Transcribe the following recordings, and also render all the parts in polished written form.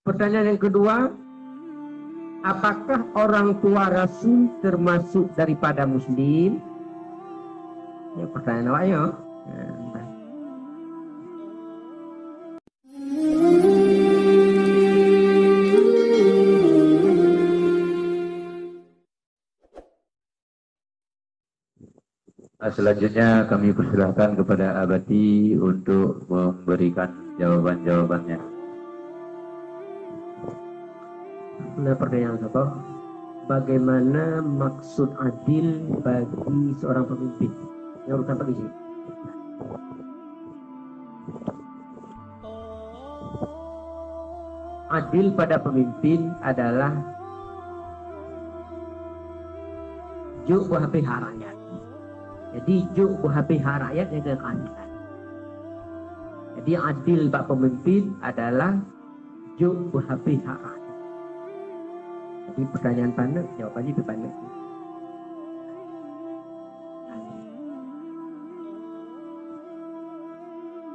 Pertanyaan yang kedua, apakah orang tua Rasul termasuk daripada Muslim? Ya, pertanyaan awak ya. Selanjutnya kami persilahkan kepada Abati untuk memberikan jawaban-jawabannya. Nah, pertanyaan satu, bagaimana maksud adil bagi seorang pemimpin? Yang urutan bagi sini. Adil pada pemimpin adalah juk buhapi rakyat. Jadi juk buhapi rakyat yang keadilan. Jadi adil bagi pemimpin adalah juk buhapi rakyat. Jadi pertanyaan pandai, jawabannya itu pandai.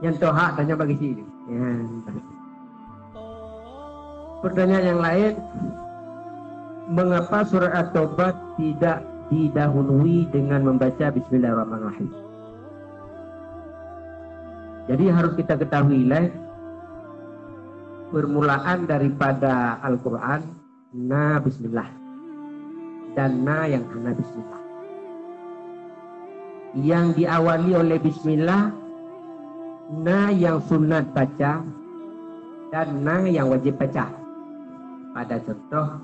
Yang tohak tanya bagi sini. Ya. Pertanyaan yang lain, mengapa surat At-Taubah tidak didahului dengan membaca Bismillahirrahmanirrahim? Jadi harus kita ketahui permulaan daripada Al-Quran, na Bismillah dan na yang hana Bismillah. Yang diawali oleh Bismillah, na yang sunat baca dan na yang wajib baca. Pada contoh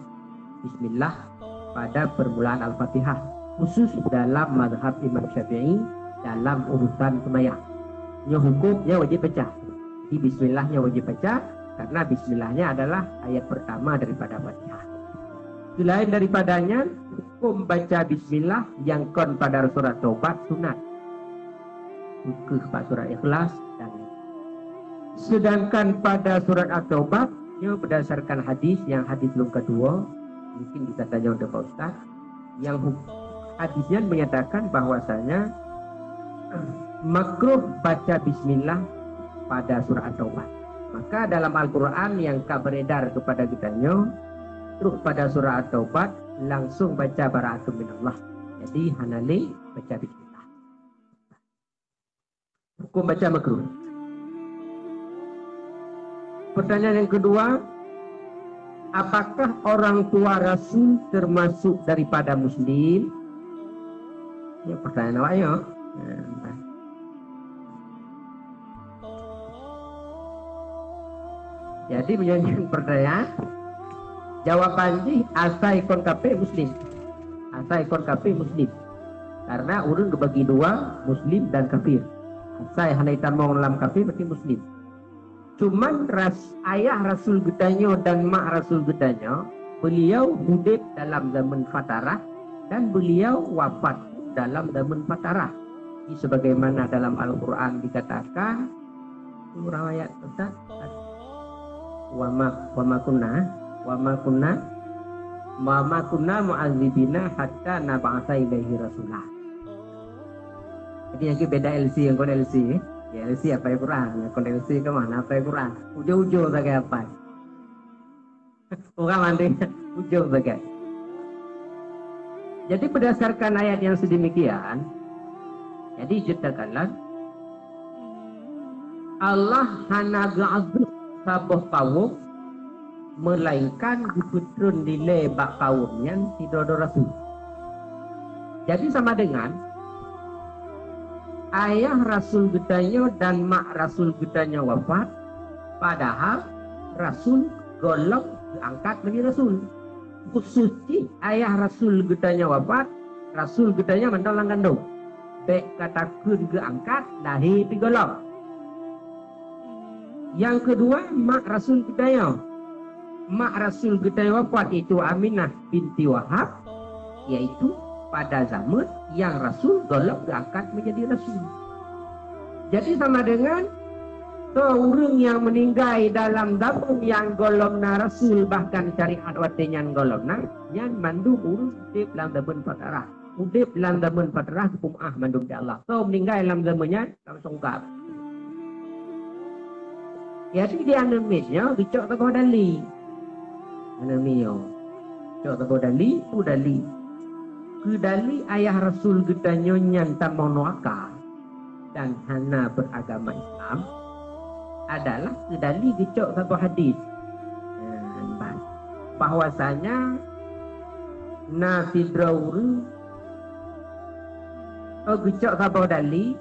Bismillah pada permulaan Al-Fatihah, khusus dalam mazhab Imam Syafi'i dalam urutan sembahyang. Yang hukumnya wajib baca. Di Bismillahnya wajib baca karena Bismillahnya adalah ayat pertama daripada Fatihah. Selain daripadanya, hukum baca Bismillah yang kon pada surat Taubat sunat. Ke surat Ikhlas dan sedangkan pada surat At-Taubah berdasarkan hadis yang hadis belum kedua, mungkin bisa tanya untuk Pak Ustaz, yang hadisnya menyatakan bahwasanya makruh baca Bismillah pada surah At-Taubah. Maka dalam Al-Quran yang beredar kepada kita terus pada surah At-Taubah langsung baca bara'atun minallah. Jadi hanali baca Bismillah. Hukum baca makruh. Pertanyaan yang kedua, apakah orang tua Rasul termasuk daripada Muslim? Ya, pertanyaan awak ya. Jadi menjadi pertanyaan, jawabannya asa ikon kape Muslim. Asa ikon kape Muslim. Karena urun dibagi dua, Muslim dan kafir. Asa hanya hitam dalam kafir berarti Muslim. Cuman ayah Rasul Gedanyo dan mak Rasul Gedanyo, beliau hidup dalam zaman Fatarah dan beliau wafat dalam zaman Fatarah. Sebagaimana dalam Al-Quran dikatakan, surah ayat Ustaz, wa ma kunna mu'adzibina hatta nab'atsa ilaihi rasulah. Jadi yang beda LC yang kon LC. Ya, LC apa ya Quran? Ya, kon LC ke mana apa ya Quran? Ujung-ujung sebagai apa? Orang mandi ujung sebagai. Jadi berdasarkan ayat yang sedemikian, jadi ceritakanlah Allah hana ga'adzib sabuh kaum melainkan diputrun dile bak kaum yang tidak ada Rasul. Jadi sama dengan ayah Rasul Gedanyo dan mak Rasul Gedanyo wafat, padahal Rasul golong diangkat menjadi Rasul. Khususnya ayah Rasul Gedanyo wafat, Rasul Gedanyo mentolang kandung. Bek katakan diangkat, lahir digolong. Yang kedua, mak Rasul Gedanyo. Mak Rasul Gedanyo wafat itu Aminah binti Wahab, yaitu pada zaman yang Rasul golong diangkat menjadi Rasul. Jadi sama dengan orang yang meninggal dalam zaman yang golongna Rasul, bahkan syariat watinya golongna yang mandung urus di dalam zaman Fatarah. Udip dalam zaman Fatarah hukum mandung di Allah. So meninggal dalam zamannya langsung kaf. Jadi dia numisnya dicok tokoh Dali. Anamio. Cok tabo dali, udali. Kedali ayah Rasul kita nyonyan tamonoaka dan hana beragama Islam adalah kedali gecok satu hadis. Bahwasanya nasi drauri gecok satu dali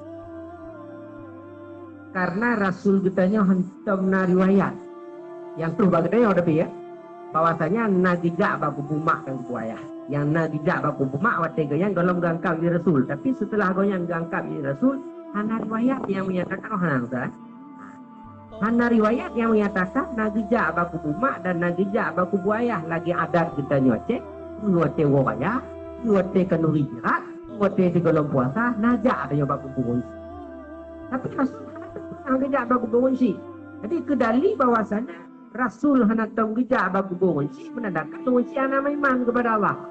karena Rasul kitanya hentam na riwayat yang tuh bagainya udah ya bahwasanya nagijak baku bumak dan buaya yang nagijak baku bumak watega yang dalam gangkap di Rasul tapi setelah goyang gangkap di Rasul hana riwayat yang menyatakan hanang salah hana riwayat yang menyatakan nagijak baku bumak dan nagijak baku buaya lagi adat kita nyocek nyocek wawaya nyocek kanuri jirat nyocek di golong puasa najak ada yang baku bumun tapi Rasul nagijak baku bumun sih jadi kedali bahwasanya Rasul hendak gejak bagu bonci menandakan kesucian iman kepada Allah.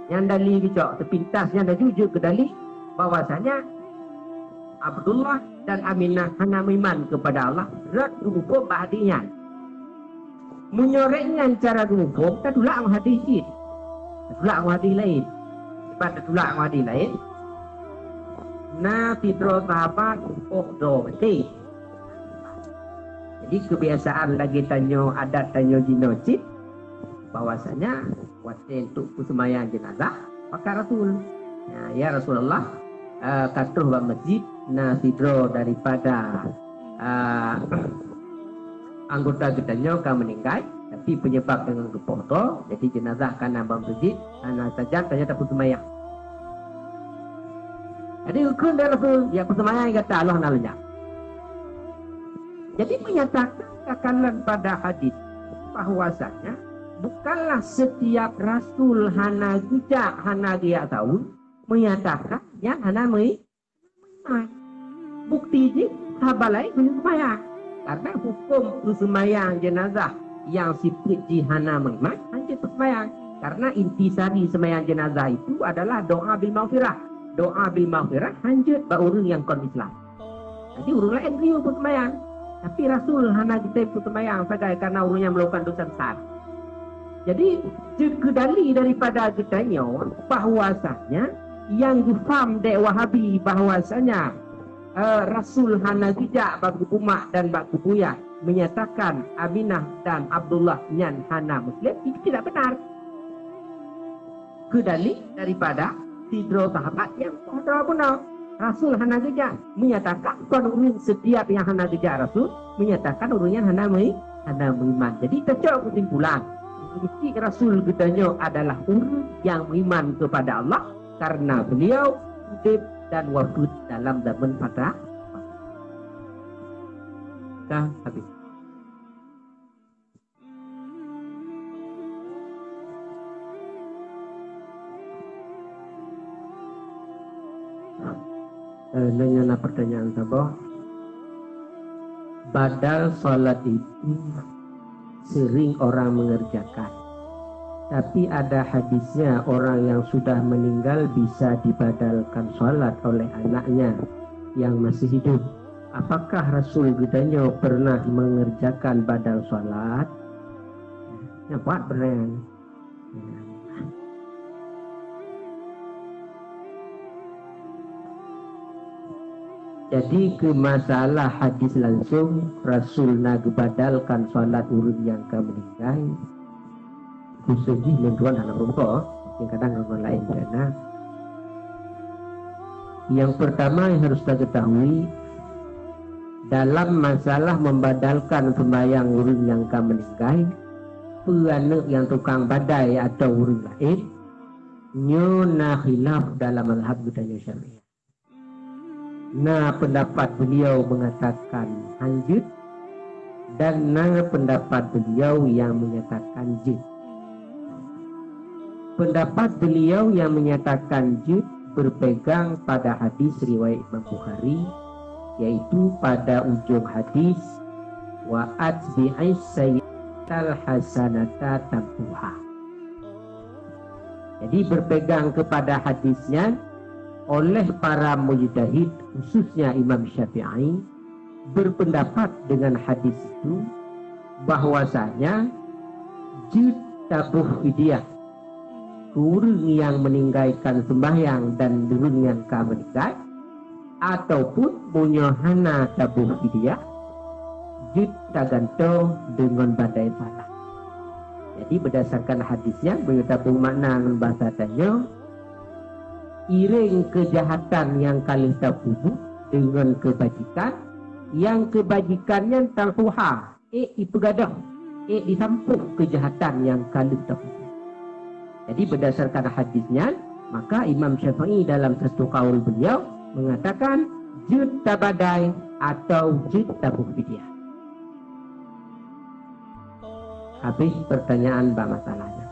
Yang dali gejak sepintasnya ada jujur ke dali bahwasanya Abdullah dan Aminah hendak iman kepada Allah. Rat hukum bahadinya. Menyoreknya cara hukum tak tulak menghadisi. Tulak menghadis lain. Sebab tulak menghadis lain. Na fitro sahabat do betul. Jadi kebiasaan lagi tanyo adat tanyo jinocid bahwasanya waktu untuk sembahyang jenazah pakai Rasul. Ya Rasulullah katuh wa masjid nasidro daripada anggota kita kan meninggal tapi penyebab dengan kepoto jadi jenazah kan nambah masjid karena saja ternyata sembahyang. Jadi hukum dari Rasul ya sembahyang kata Allah nalnya. Jadi menyatakan kekalan pada hadis bahwasanya bukanlah setiap Rasul hana gejak hana dia tahu menyatakan yang hana iman. Bukti je sahabat lain sembahyang karena hukum sembahyang jenazah yang sifat hana iman hanya sembahyang karena intisari sembahyang jenazah itu adalah doa bil maghfirah. Doa bil maghfirah hanya bagi orang yang kon Islam. Jadi orang lain dia pun sembahyang. Tapi Rasul hana kita ikut sembahyang saja karena urunya melakukan dosa besar. Jadi kedali daripada kitanya bahwasanya yang difaham dek Wahabi bahwasanya Rasul hana gijak bagi umat dan bagi buya menyatakan Aminah dan Abdullah nyan hana Muslim itu tidak benar. Kedali daripada tidro sahabat yang benar. Rasul hana gejak menyatakan orang setiap yang hana gejak Rasul menyatakan orangnya hana iman. Jadi tercok kesimpulan mesti Rasul gedanya adalah orang yang iman kepada Allah karena beliau hidup dan wafat dalam zaman pada habis. Nanya pertanyaan sabah. Badal salat itu sering orang mengerjakan. Tapi ada hadisnya orang yang sudah meninggal bisa dibadalkan salat oleh anaknya yang masih hidup. Apakah Rasul gedanya pernah mengerjakan badal salat? Nampak benar. Jadi ke masalah hadis langsung Rasul nak badalkan salat urut yang meninggal khususnya mentuan anak rumah yang kadang orang lain karena yang pertama yang harus kita ketahui dalam masalah membadalkan sembahyang urut yang meninggal peranak yang tukang badai atau urut lain nyona khilaf dalam mazhab budaya syariah. Nah pendapat beliau mengatakan lanjut dan nah pendapat beliau yang menyatakan jid. Pendapat beliau yang menyatakan jid berpegang pada hadis riwayat Imam Bukhari yaitu pada ujung hadis wa atbi'is sayyi'atal hasanata tampuha. Jadi berpegang kepada hadisnya oleh para mujtahid khususnya Imam Syafi'i berpendapat dengan hadis itu bahwasanya jud tabuh fidyah. Kurang yang meninggalkan sembahyang dan dengan meninggal, ataupun punya hana tabuh fidyah, jud taganto dengan badai salah. Jadi berdasarkan hadisnya, beritahu makna dengan bahasa tanya, iring kejahatan yang kalian tabuh dengan kebajikan, yang kebajikannya terpuha, ipegadah, disampuk kejahatan yang kalian tabuh. Jadi berdasarkan hadisnya, maka Imam Syafi'i dalam satu kaul beliau mengatakan jud tabadai atau jud tabuh fidyah. Habis pertanyaan Mbak masalahnya.